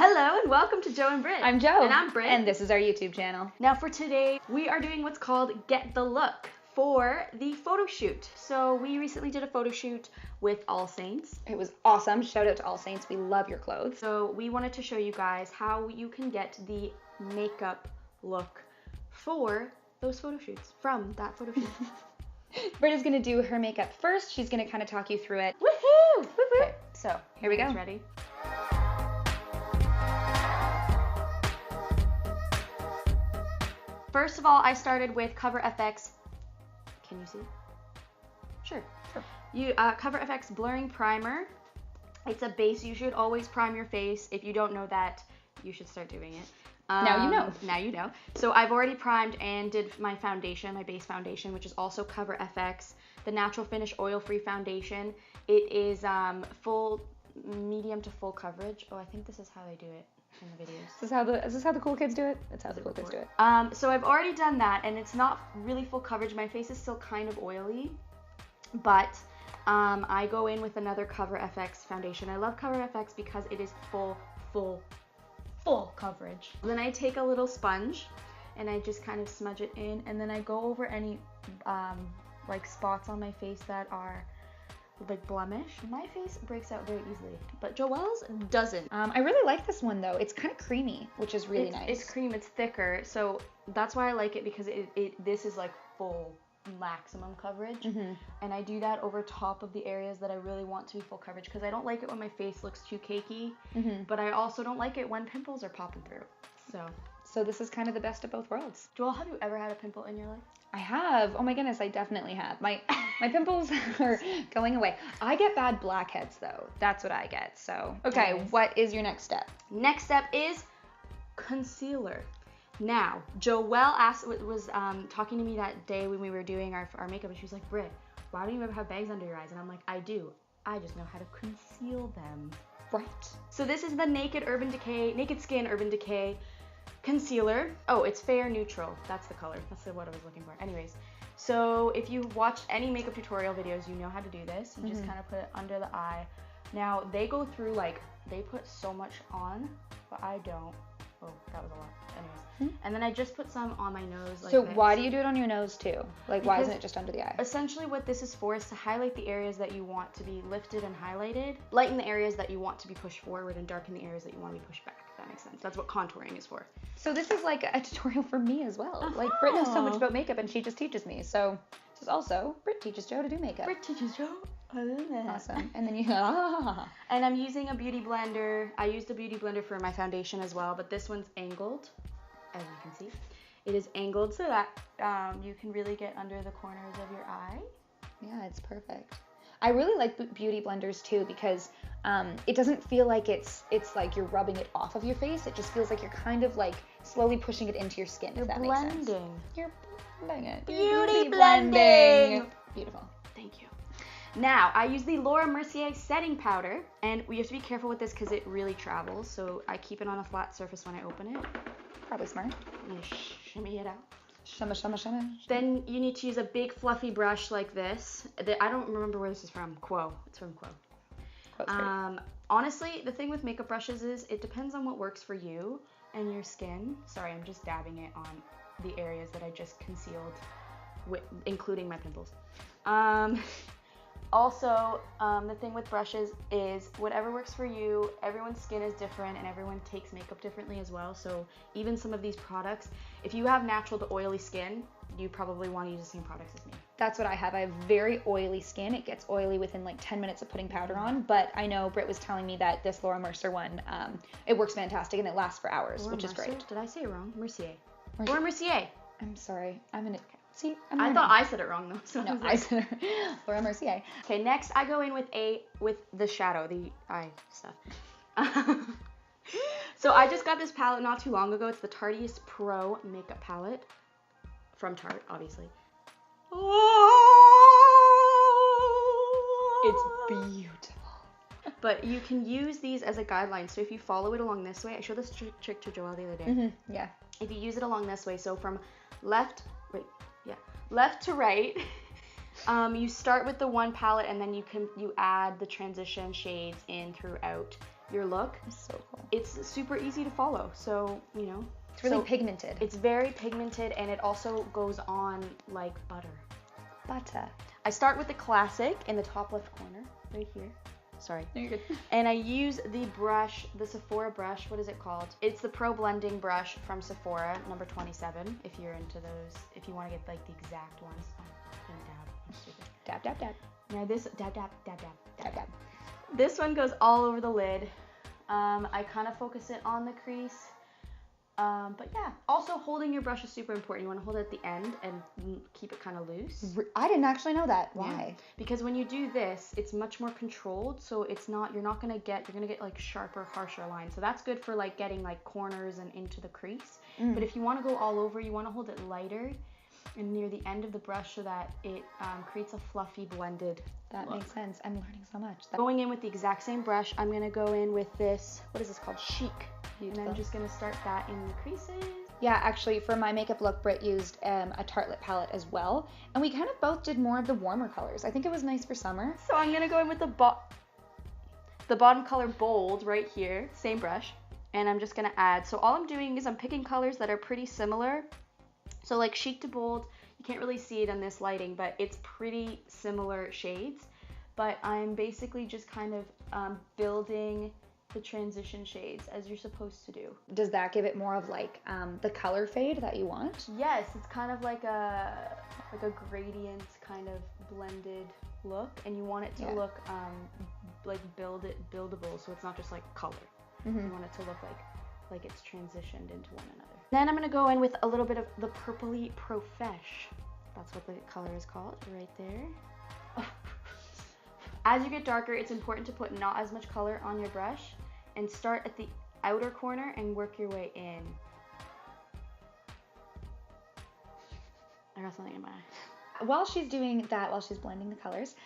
Hello and welcome to Jo and Britt. I'm Jo. And I'm Britt. And this is our YouTube channel. Now for today, we are doing what's called Get the Look for the photo shoot. So we recently did a photo shoot with All Saints. It was awesome. Shout out to All Saints. We love your clothes. So we wanted to show you guys how you can get the makeup look for those photo shoots, from that photo shoot. Britt is going to do her makeup first. She's going to kind of talk you through it. Woohoo! Woo-hoo. Okay, so here we go. Ready? First of all, I started with Cover FX. Can you see? Sure. Cover FX Blurring Primer. It's a base. You should always prime your face. If you don't know that, you should start doing it. Now you know. Now you know. So I've already primed and did my foundation, my base foundation, which is also Cover FX, the Natural Finish Oil-Free Foundation. It is full, medium to full coverage. Oh, I think this is how they do it in the videos. Is this how the cool kids do it? That's how the cool kids do it. So I've already done that, and it's not really full coverage. My face is still kind of oily, but I go in with another Cover FX foundation. I love Cover FX because it is full coverage. Then I take a little sponge and I just kind of smudge it in, and then I go over any like spots on my face that are like blemish. My face breaks out very easily, but Joelle's doesn't. I really like this one though. It's kind of creamy, which is really nice. It's cream, it's thicker, so that's why I like it, because this is like full maximum coverage, and I do that over top of the areas that I really want to be full coverage, because I don't like it when my face looks too cakey, but I also don't like it when pimples are popping through. So this is kind of the best of both worlds. Joelle, have you ever had a pimple in your life? I have. Oh my goodness, I definitely have. My pimples are going away. I get bad blackheads though. That's what I get. So, okay, Nice. What is your next step? Next step is concealer. Now, Joelle was talking to me that day when we were doing our makeup, and she was like, Britt, why don't you ever have bags under your eyes? And I'm like, I do. I just know how to conceal them. Right. So this is the Naked Skin Urban Decay concealer. Oh, it's fair neutral. That's the color. That's what I was looking for. Anyways, so if you've watched any makeup tutorial videos, you know how to do this. You just kind of put it under the eye. Now, they go through, like, they put so much on, but I don't. Oh, that was a lot. Anyways. And then I just put some on my nose. Like so this. Why do you do it on your nose too? Like, Because why isn't it just under the eye? Essentially what this is for is to highlight the areas that you want to be lifted and highlighted, lighten the areas that you want to be pushed forward, and darken the areas that you want to be pushed back, if that makes sense. That's what contouring is for. So this is like a tutorial for me as well. Like, Britt knows so much about makeup, and she just teaches me. So this is also Britt teaches Jo to do makeup. Britt teaches Jo. Awesome. And then you And I'm using a beauty blender. I used a beauty blender for my foundation as well, but this one's angled, as you can see. It is angled so that you can really get under the corners of your eye. Yeah, it's perfect. I really like beauty blenders too, because it doesn't feel like it's like you're rubbing it off of your face. It just feels like you're kind of like slowly pushing it into your skin. You're if that makes sense. blending. You're blending it. Beauty blending. Beautiful. Thank you. Now, I use the Laura Mercier setting powder, and we have to be careful with this because it really travels, so I keep it on a flat surface when I open it. Probably smart. I'm gonna shimmy it out. Shimma, shimma, shimma. Then you need to use a big fluffy brush like this. I don't remember where this is from. Quo. It's from Quo. Honestly, the thing with makeup brushes is it depends on what works for you and your skin. Sorry, I'm just dabbing it on the areas that I just concealed, including my pimples. Also, the thing with brushes is whatever works for you. Everyone's skin is different, and everyone takes makeup differently as well. So even some of these products, if you have natural to oily skin, you probably want to use the same products as me. That's what I have. I have very oily skin. It gets oily within like 10 minutes of putting powder on, but I know Britt was telling me that this Laura Mercier one, it works fantastic and it lasts for hours, Laura which is Mercier? great. Did I say it wrong? Mercier. Laura Mercier. I'm sorry. I thought I said it wrong though. So No, I said Laura Mercier. Okay, next I go in with the shadow, the eye stuff. So I just got this palette not too long ago. It's the Tarteist Pro makeup palette from Tarte, obviously. It's beautiful. But you can use these as a guideline. So if you follow it along this way, I showed this trick to Joelle the other day. Yeah. If you use it along this way, so from left to right, You start with the one palette and then you add the transition shades in throughout your look. So cool. It's super easy to follow, so you know. It's really pigmented. It's very pigmented, and it also goes on like butter. Butter. I start with the classic in the top left corner, right here. Sorry. No, you're good. And I use the brush, the Sephora brush. What is it called? It's the Pro Blending brush from Sephora, number 27. If you're into those, if you want to get like the exact ones. Oh, didn't dab. I'm stupid. Dab, dab, dab. Now this dab, dab, dab, dab, Dab, dab. This one goes all over the lid. I kind of focus it on the crease. But yeah, also holding your brush is super important. You want to hold it at the end and keep it kind of loose. I didn't actually know that. Why? Yeah. Because when you do this, it's much more controlled, so it's not, you're gonna get like sharper, harsher lines. So that's good for like getting like corners and into the crease. But if you want to go all over, you want to hold it lighter and near the end of the brush so that it creates a fluffy blended That look. makes sense. I'm learning so much. Going in with the exact same brush, I'm gonna go in with this, what is this called? Chic. Beautiful. And I'm just gonna start that in the creases. Yeah, actually, for my makeup look, Britt used a Tartelette palette as well. And we kind of both did more of the warmer colors. I think it was nice for summer. So I'm gonna go in with the bottom color bold right here, same brush. And I'm just gonna add, so all I'm doing is I'm picking colors that are pretty similar. So like chic to bold, you can't really see it in this lighting, but it's pretty similar shades. But I'm basically just kind of building the transition shades as you're supposed to do. Does that give it more of like the color fade that you want? Yes, it's kind of like a gradient kind of blended look, and you want it to look like buildable, so it's not just like color. You want it to look like it's transitioned into one another. Then I'm gonna go in with a little bit of the purpley Profesh. That's what the color is called, right there. As you get darker, it's important to put not as much color on your brush and start at the outer corner and work your way in. I got something in my eye. While she's doing that, while she's blending the colors,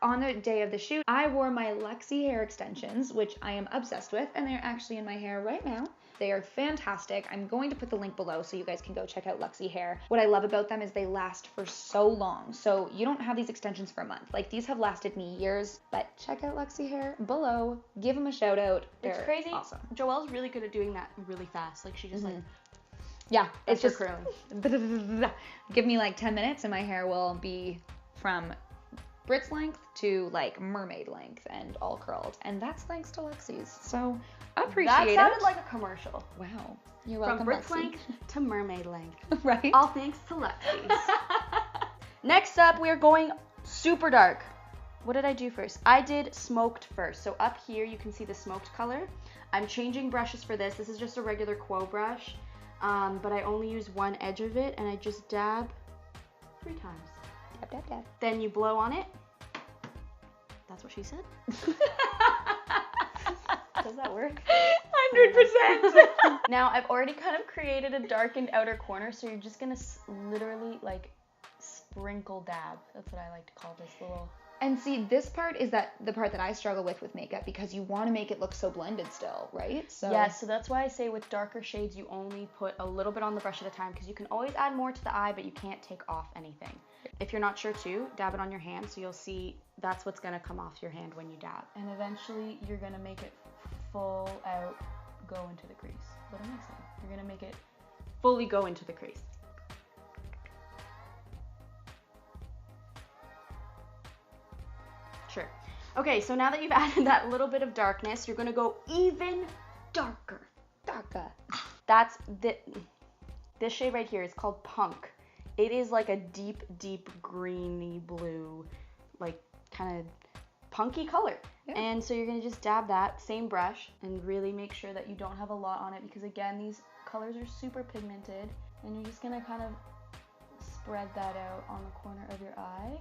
on the day of the shoot, I wore my Luxie hair extensions, which I am obsessed with, and they're actually in my hair right now. They are fantastic. I'm going to put the link below so you guys can go check out Luxie hair. What I love about them is they last for so long. So you don't have these extensions for a month. Like these have lasted me years, but check out Luxie hair below. Give them a shout out. It's crazy. Awesome. Joelle's really good at doing that really fast. Like she just like, yeah, it's just curling. Give me like 10 minutes and my hair will be from Brit's length to like mermaid length and all curled. And that's thanks to Luxie's. So appreciate it. That sounded like a commercial. Wow. You're welcome, From Brit's Luxie. length to mermaid length. Right? All thanks to Luxie's. Next up, we're going super dark. What did I do first? I did smoked first. So up here, you can see the smoked color. I'm changing brushes for this. This is just a regular Quo brush, but I only use one edge of it, and I just dab 3 times. Dab, dab, dab. Then you blow on it. That's what she said. Does that work? 100%. Now I've already kind of created a darkened outer corner, so you're just gonna literally like sprinkle dab. That's what I like to call this little. And see, this part is the part that I struggle with makeup because you want to make it look so blended still, right? So yeah, so that's why I say with darker shades, you only put a little bit on the brush at a time, because you can always add more to the eye, but you can't take off anything. If you're not sure too, dab it on your hand, so you'll see that's what's gonna come off your hand when you dab. And eventually you're gonna make it full out go into the crease. What am I saying? You're gonna make it fully go into the crease. Sure. Okay, so now that you've added that little bit of darkness, you're gonna go even darker. darker. That's this shade right here is called Punk. It is like a deep, deep greeny blue, like kind of punky color. Yeah. And so you're gonna just dab that, same brush, and really make sure that you don't have a lot on it, because again, these colors are super pigmented, and you're just gonna kind of spread that out on the corner of your eye,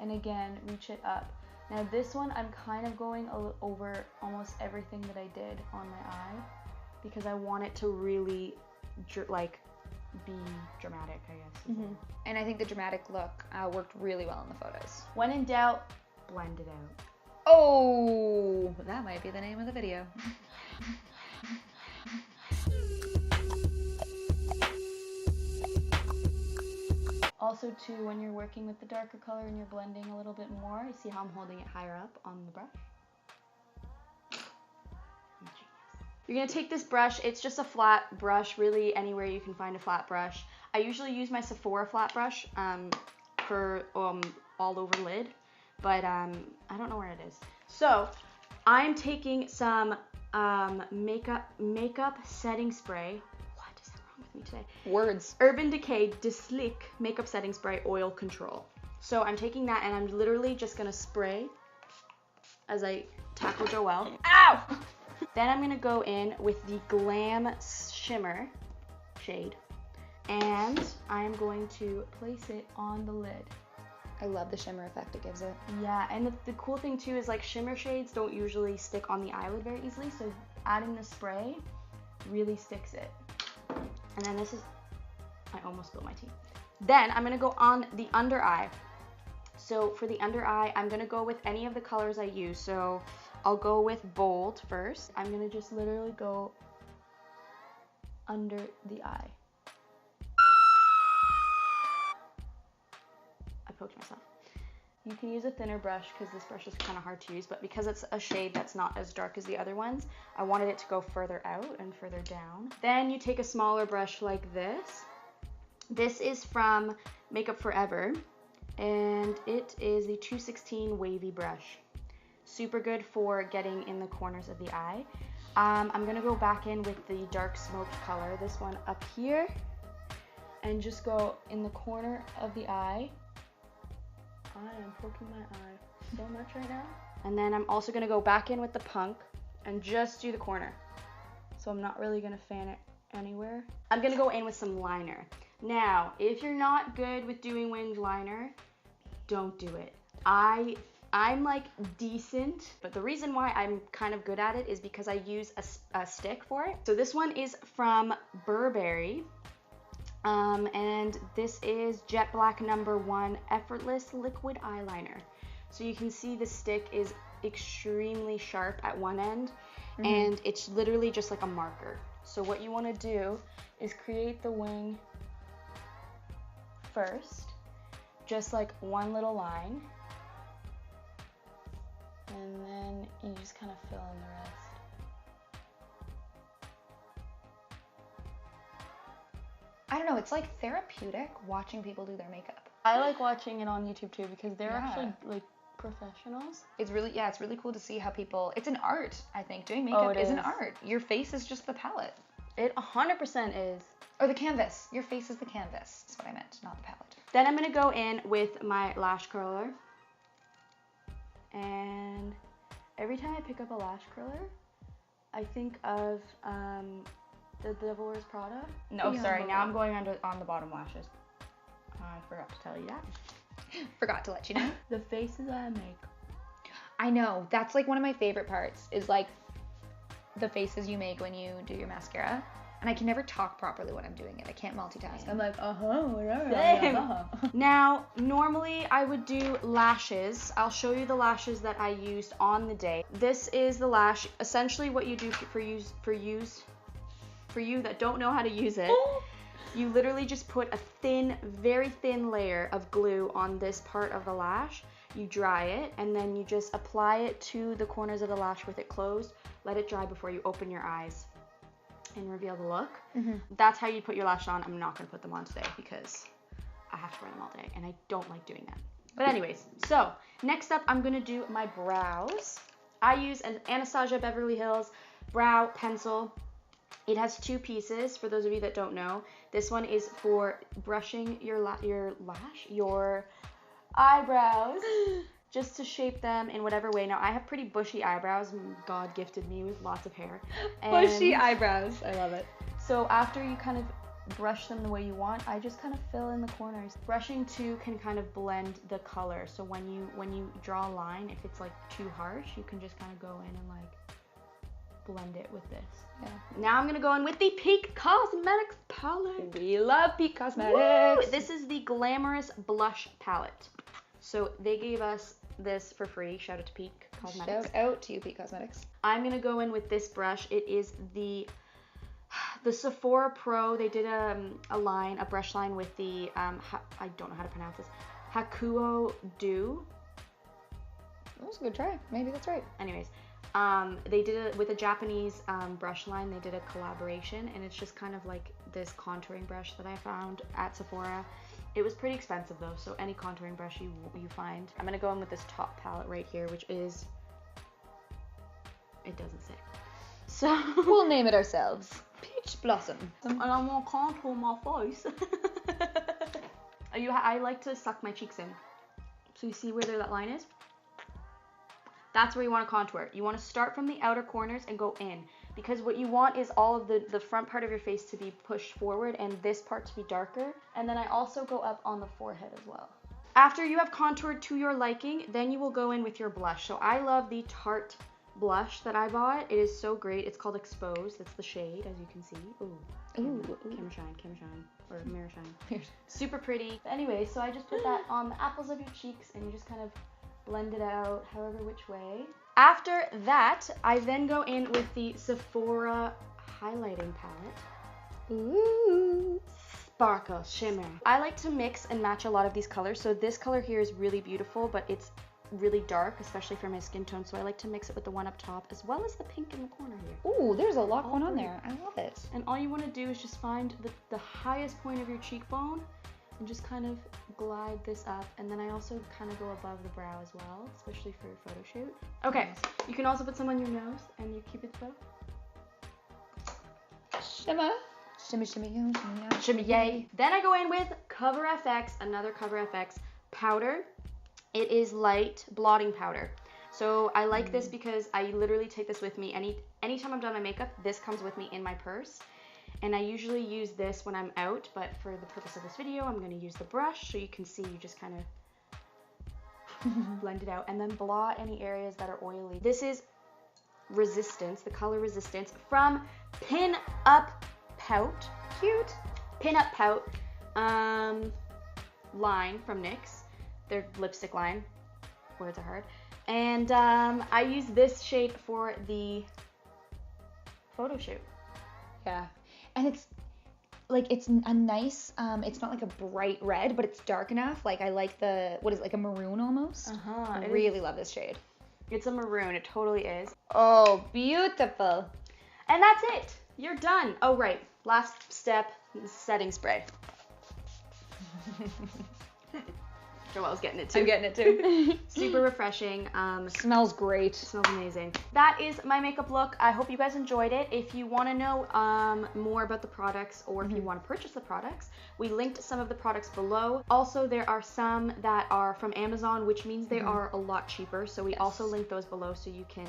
and again, reach it up. Now this one, I'm kind of going over almost everything that I did on my eye, because I want it to really like be dramatic, I guess. Mm-hmm. And I think the dramatic look worked really well in the photos. When in doubt, blend it out. Oh, that might be the name of the video. Also too, when you're working with the darker color and you're blending a little bit more, you see how I'm holding it higher up on the brush? You're gonna take this brush, it's just a flat brush, really anywhere you can find a flat brush. I usually use my Sephora flat brush for all over lid, but I don't know where it is. So I'm taking some makeup setting spray. What is that wrong with me today? Words. Urban Decay Slick Makeup Setting Spray Oil Control. So I'm taking that and I'm literally just gonna spray as I tackle Joelle. Ow! Then I'm gonna go in with the Glam Shimmer shade and I'm going to place it on the lid. I love the shimmer effect it gives it. Yeah, and the cool thing too is like shimmer shades don't usually stick on the eyelid very easily, so adding the spray really sticks it. And then this is, I almost spilled my tea. Then I'm gonna go on the under eye. So for the under eye, I'm gonna go with any of the colors I use. So I'll go with Bold first. I'm gonna just literally go under the eye. I poked myself. You can use a thinner brush because this brush is kind of hard to use, but because it's a shade that's not as dark as the other ones, I wanted it to go further out and further down. Then you take a smaller brush like this. This is from Makeup Forever, and it is the 216 wavy brush. Super good for getting in the corners of the eye. I'm gonna go back in with the dark smoked color, this one up here, and just go in the corner of the eye. I am poking my eye so much right now. And then I'm also gonna go back in with the punk and just do the corner. So I'm not really gonna fan it anywhere. I'm gonna go in with some liner. Now, if you're not good with doing winged liner, don't do it. I'm like decent, but the reason why I'm kind of good at it is because I use a stick for it. So this one is from Burberry. And this is Jet Black No. 1 Effortless Liquid Eyeliner. So you can see the stick is extremely sharp at one end, and it's literally just like a marker. So what you want to do is create the wing first, just like one little line, and then you just kind of fill in the rest. I don't know, it's like therapeutic watching people do their makeup. I like watching it on YouTube too because they're actually like professionals. It's really, yeah, it's really cool to see how people, it's an art, I think. Doing makeup is an art. Your face is just the palette. It 100% is. Or the canvas. Your face is the canvas. That's what I meant, not the palette. Then I'm gonna go in with my lash curler. And every time I pick up a lash curler, I think of the Devil Wears Prada. No, Yeah, sorry, now I'm going on the bottom lashes. I forgot to tell you that. Forgot to let you know. The faces I make. I know, that's like one of my favorite parts, is like the faces you make when you do your mascara. And I can never talk properly when I'm doing it. I can't multitask. I'm like, whatever. Now, normally I would do lashes. I'll show you the lashes that I used on the day. This is the lash. Essentially what you do for you that don't know how to use it, you literally just put a thin, very thin layer of glue on this part of the lash. You dry it, and then you just apply it to the corners of the lash with it closed. Let it dry before you open your eyes and reveal the look. That's how you put your lashes on. I'm not gonna put them on today because I have to wear them all day and I don't like doing that. But anyways, so next up I'm gonna do my brows. I use an Anastasia Beverly Hills brow pencil. It has two pieces for those of you that don't know. This one is for brushing your eyebrows just to shape them in whatever way. Now I have pretty bushy eyebrows. God gifted me with lots of hair. And bushy eyebrows. I love it. so after you kind of brush them the way you want, I just kind of fill in the corners. Brushing too can kind of blend the color. So when you draw a line, if it's like too harsh, you can just kind of go in and like blend it with this. Yeah. Now I'm gonna go in with the Peak Cosmetics palette. We love Peak Cosmetics. Woo! This is the Glamorous Blush palette. So they gave us this for free. Shout out to Peak Cosmetics. Shout out to you, Peak Cosmetics. I'm gonna go in with this brush. It is the The Sephora Pro, they did a brush line with the, I don't know how to pronounce this, Hakuo Dew. That was a good try. Maybe that's right. Anyways, they did it with a Japanese brush line. They did a collaboration, and it's just kind of like this contouring brush that I found at Sephora. It was pretty expensive though, so any contouring brush you find. I'm gonna go in with this top palette right here, which is, it doesn't say. So we'll name it ourselves. Peach Blossom. And I'm gonna contour my face. I like to suck my cheeks in. So you see where that line is? That's where you want to contour. You want to start from the outer corners and go in, because what you want is all of the front part of your face to be pushed forward and this part to be darker. And then I also go up on the forehead as well. After you have contoured to your liking, then you will go in with your blush. So I love the Tarte blush that I bought. It is so great. It's called Exposed. That's the shade, as you can see. Ooh. Camera shine, or mirror shine. Super pretty. But anyway, so I just put that on the apples of your cheeks, and you just kind of blend it out however which way. After that, I then go in with the Sephora highlighting palette. Ooh. Sparkle, shimmer. I like to mix and match a lot of these colors. So this color here is really beautiful, but it's really dark, especially for my skin tone. So I like to mix it with the one up top, as well as the pink in the corner here. Ooh, there's a lot going on there. I love it. And all you want to do is just find the highest point of your cheekbone and just kind of glide this up. And then I also kind of go above the brow as well, especially for your photo shoot. Okay, you can also put some on your nose and your cupid's bow. Shimmer. Shimmy, shimmy, yo, shimmy, yo. Shimmy, yay. Then I go in with Cover FX, another Cover FX powder. It is light blotting powder. So I like this because I literally take this with me. Anytime I'm done my makeup, this comes with me in my purse. And I usually use this when I'm out, but for the purpose of this video, I'm going to use the brush so you can see, you just kind of blend it out and then blot any areas that are oily. This is Resistance, the color Resistance from Pin Up Pout. Cute. Pin Up Pout line from NYX. Their lipstick line. Words are hard. And I use this shade for the photo shoot. Yeah. And it's like, it's a nice, it's not like a bright red, but it's dark enough. Like I like the, what is it, like a maroon almost? I really love this shade. It's a maroon, it totally is. Oh, beautiful. And that's it. You're done. Oh, right. Last step, setting spray. Joelle's getting it too. I'm getting it too. Super refreshing. Smells great. Smells amazing. That is my makeup look. I hope you guys enjoyed it. If you want to know more about the products, or if you want to purchase the products, we linked some of the products below. Also, there are some that are from Amazon, which means they are a lot cheaper. So we also linked those below so you can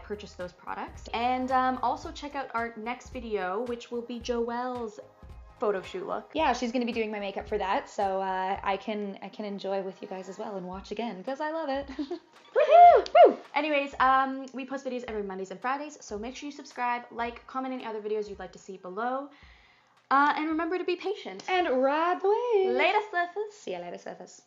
purchase those products. And also check out our next video, which will be Joelle's photo shoot look. Yeah, she's gonna be doing my makeup for that, so I can enjoy with you guys as well and watch again because I love it. Woohoo! Woo! Anyways, we post videos every Mondays and Fridays, so make sure you subscribe, like, comment any other videos you'd like to see below, and remember to be patient. And ride the wave. Later, surfers. See you later, surfers.